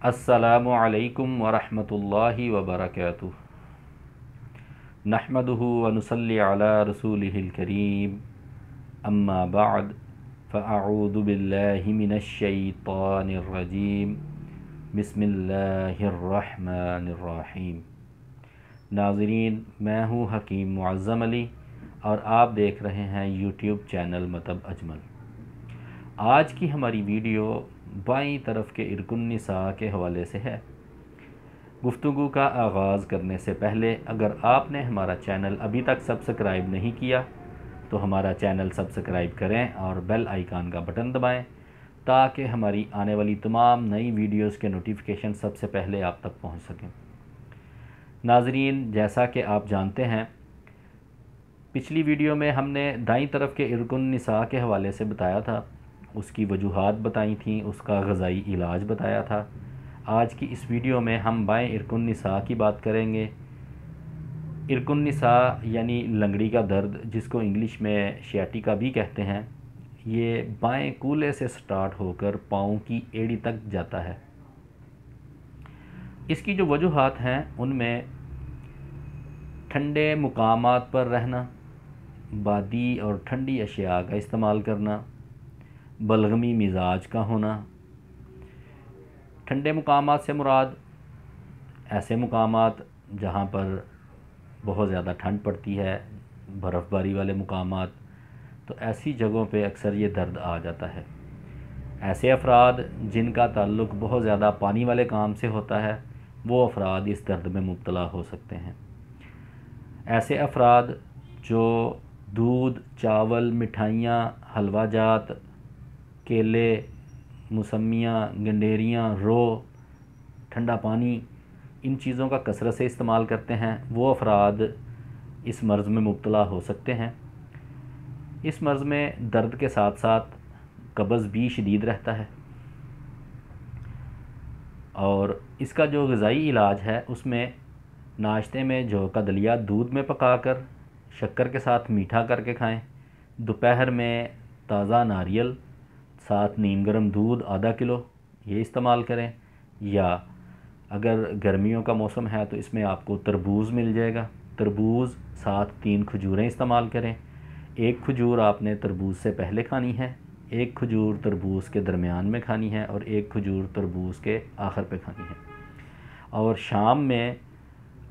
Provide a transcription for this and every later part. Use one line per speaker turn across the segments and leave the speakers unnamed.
अस्सलामु अलैकुम वरहमतुल्लाहि वबरकातुहु। नहमदुहु व नुसल्ली अला रसूलिहिल करीम, अम्मा बअद, फ़अऊज़ु बिल्लाहि मिनश शैतानिर रजीम, बिस्मिल्लाहिर रहमानिर रहीम। नाज़रीन, मैं हूँ हकीम मुअज़्ज़म अली और आप देख रहे हैं यूट्यूब चैनल मतब अजमल। आज की हमारी वीडियो बाईं तरफ के इरकुन निसा के हवाले से है। गुफ्तगू का आगाज़ करने से पहले अगर आपने हमारा चैनल अभी तक सब्सक्राइब नहीं किया तो हमारा चैनल सब्सक्राइब करें और बेल आइकन का बटन दबाएं ताकि हमारी आने वाली तमाम नई वीडियोज़ के नोटिफिकेशन सबसे पहले आप तक पहुंच सकें। नाज़रीन, जैसा कि आप जानते हैं, पिछली वीडियो में हमने दाईं तरफ के इरकुन निसा के हवाले से बताया था, उसकी वजूहात बताई थी, उसका ग़ज़ाई इलाज बताया था। आज की इस वीडियो में हम बाएं इरकुन निसा की बात करेंगे। इरकुन निसा यानी लंगड़ी का दर्द, जिसको इंग्लिश में शियाटिका भी कहते हैं, ये बाएं कूल्हे से स्टार्ट होकर पाँव की एड़ी तक जाता है। इसकी जो वजूहात हैं उनमें ठंडे मुकामात पर रहना, बादी और ठंडी अशिया का इस्तेमाल करना, बलगमी मिजाज का होना। ठंडे मुकामात से मुराद ऐसे मुकामात जहाँ पर बहुत ज़्यादा ठंड पड़ती है, बर्फ़बारी वाले मुकामात, तो ऐसी जगहों पे अक्सर ये दर्द आ जाता है। ऐसे अफराद जिनका ताल्लुक़ बहुत ज़्यादा पानी वाले काम से होता है, वो अफराद इस दर्द में मुब्तला हो सकते हैं। ऐसे अफराद जो दूध, चावल, मिठाइयाँ, हलवा जात, केले, मौसमियाँ, गंडेरियाँ, रो, ठंडा पानी, इन चीज़ों का कसरत से इस्तेमाल करते हैं, वो अफराद इस मर्ज़ में मुब्तला हो सकते हैं। इस मर्ज़ में दर्द के साथ साथ कब्ज़ भी शदीद रहता है और इसका जो ग़ज़ाई इलाज है उसमें नाश्ते में जौ का दलिया दूध में पकाकर शक्कर के साथ मीठा करके खाएं। दोपहर में ताज़ा नारियल साथ नीम गर्म दूध आधा किलो ये इस्तेमाल करें, या अगर गर्मियों का मौसम है तो इसमें आपको तरबूज़ मिल जाएगा। तरबूज़ साथ 3 खजूरें इस्तेमाल करें। एक खजूर आपने तरबूज़ से पहले खानी है, एक खजूर तरबूज़ के दरमियान में खानी है और एक खजूर तरबूज़ के आखिर पे खानी है। और शाम में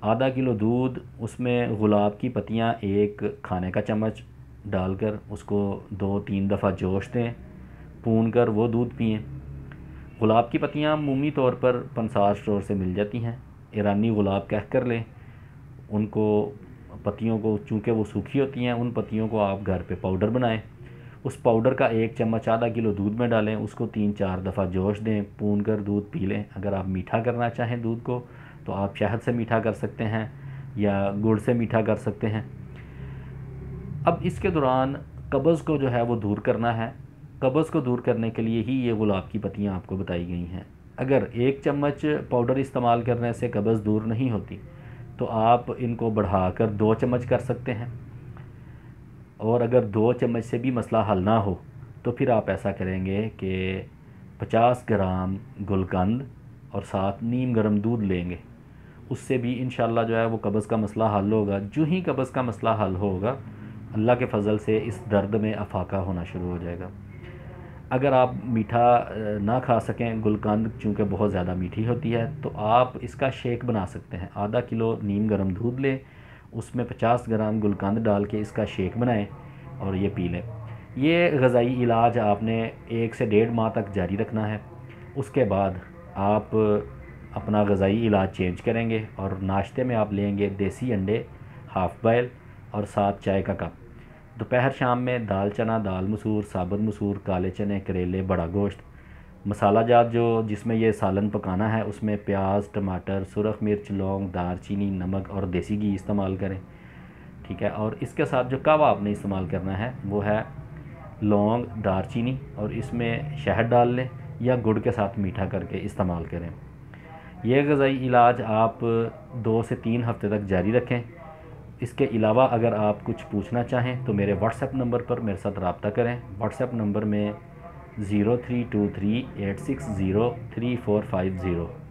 आधा किलो दूध, उसमें गुलाब की पत्तियाँ 1 खाने का चम्मच डालकर उसको 2-3 दफ़ा जोश दें, भून कर वो दूध पिएं। गुलाब की पत्तियाँ अमूमी तौर पर पंसार स्टोर से मिल जाती हैं, ईरानी गुलाब कह कर लें। उनको पत्तियों को, चूँकि वो सूखी होती हैं, उन पत्तियों को आप घर पे पाउडर बनाएं। उस पाउडर का 1 चम्मच आधा किलो दूध में डालें, उसको 3-4 दफ़ा जोश दें, भून कर दूध पी लें। अगर आप मीठा करना चाहें दूध को तो आप शहद से मीठा कर सकते हैं या गुड़ से मीठा कर सकते हैं। अब इसके दौरान कब्ज़ को जो है वो दूर करना है। कब्ज़ को दूर करने के लिए ही ये गुलाब की पत्तियाँ आपको बताई गई हैं। अगर 1 चम्मच पाउडर इस्तेमाल करने से कब्ज़ दूर नहीं होती तो आप इनको बढ़ाकर 2 चम्मच कर सकते हैं, और अगर 2 चम्मच से भी मसला हल ना हो तो फिर आप ऐसा करेंगे कि 50 ग्राम गुलकंद और साथ नीम गर्म दूध लेंगे। उससे भी इंशाल्लाह जो है वो कब्ज़ का मसला हल होगा। जो ही कब्ज़ का मसला हल होगा, अल्लाह के फ़ज़ल से इस दर्द में अफाका होना शुरू हो जाएगा। अगर आप मीठा ना खा सकें, गुलकंद चूँकि बहुत ज़्यादा मीठी होती है, तो आप इसका शेक बना सकते हैं। आधा किलो नीम गर्म दूध लें, उसमें 50 ग्राम गुलकंद डाल के इसका शेक बनाएं और ये पी लें। ये ग़ज़ाई इलाज आपने 1 से 1.5 माह तक जारी रखना है। उसके बाद आप अपना ग़ज़ाई इलाज चेंज करेंगे और नाश्ते में आप लेंगे देसी अंडे हाफ़ बॉयल और साथ चाय का कप। दोपहर शाम में दाल चना, दाल मसूर, साबुत मसूर, काले चने, करेले, बड़ा गोश्त, मसाला जात जो जिसमें ये सालन पकाना है उसमें प्याज, टमाटर, सुरख मिर्च, लौंग, दालचीनी, नमक और देसी घी इस्तेमाल करें। ठीक है। और इसके साथ जो कावा आपने इस्तेमाल करना है वो है लौंग, दालचीनी, और इसमें शहद डाल लें या गुड़ के साथ मीठा करके इस्तेमाल करें। यह ग़ज़ाई इलाज आप 2 से 3 हफ़्ते तक जारी रखें। इसके अलावा अगर आप कुछ पूछना चाहें तो मेरे व्हाट्सएप नंबर पर मेरे साथ रब्ता करें। व्हाट्सएप नंबर में 03238603 450